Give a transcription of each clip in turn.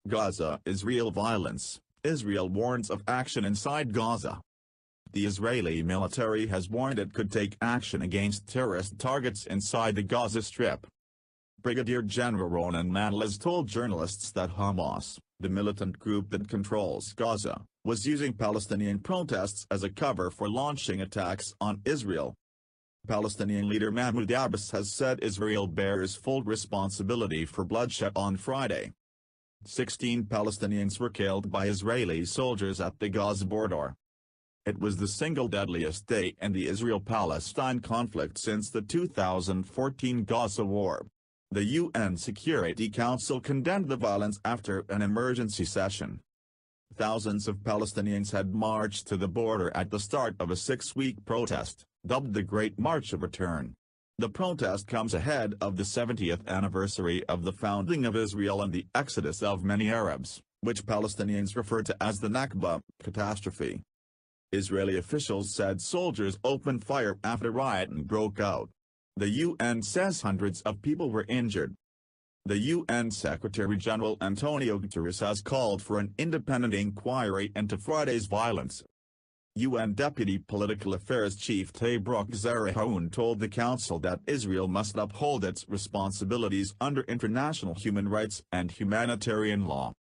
Gaza-Israel violence, Israel warns of action inside Gaza. The Israeli military has warned it could take action against terrorist targets inside the Gaza Strip. Brigadier Gen Ronen Manelis told journalists that Hamas, the militant group that controls Gaza, was using Palestinian protests as a cover for launching attacks on Israel. Palestinian leader Mahmoud Abbas has said Israel bears full responsibility for bloodshed on Friday. 16 Palestinians were killed by Israeli soldiers at the Gaza border. It was the single deadliest day in the Israel-Palestine conflict since the 2014 Gaza war. The UN Security Council condemned the violence after an emergency session. Thousands of Palestinians had marched to the border at the start of a 6-week protest, dubbed the Great March of Return. The protest comes ahead of the 70th anniversary of the founding of Israel and the exodus of many Arabs, which Palestinians refer to as the Nakba catastrophe. Israeli officials said soldiers opened fire after rioting broke out. The UN says hundreds of people were injured. The UN Secretary-General Antonio Guterres has called for an independent inquiry into Friday's violence. UN Deputy Political Affairs Chief Brig Gen Ronen told the Council that Israel must uphold its responsibilities under international human rights and humanitarian law.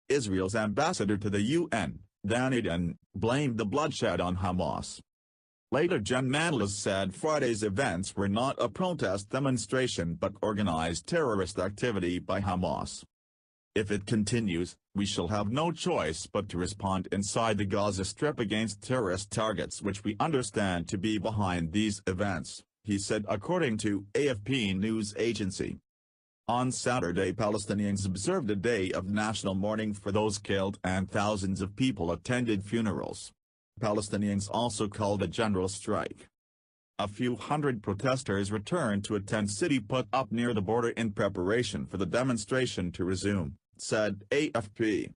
Israel's ambassador to the UN, Danny blamed the bloodshed on Hamas. Later Gen Manelis said Friday's events were not a protest demonstration but organized terrorist activity by Hamas. If it continues, we shall have no choice but to respond inside the Gaza Strip against terrorist targets which we understand to be behind these events, he said according to AFP news agency. On Saturday Palestinians observed a day of national mourning for those killed and thousands of people attended funerals. Palestinians also called a general strike. A few hundred protesters returned to a tent city put up near the border in preparation for the demonstration to resume, said AFP.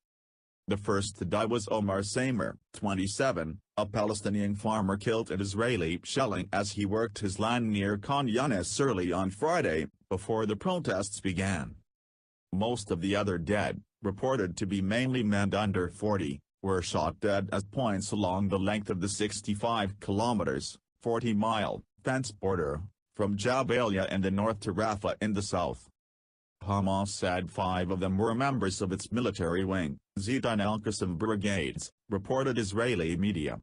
The first to die was Omar Samer, 27, a Palestinian farmer killed in Israeli shelling as he worked his land near Khan Younis early on Friday, before the protests began. Most of the other dead, reported to be mainly men under 40, were shot dead at points along the length of the 65 kilometers, 40-mile, fence border, from Jabalia in the north to Rafah in the south. Hamas said 5 of them were members of its military wing, Zidane al-Qassam brigades, reported Israeli media.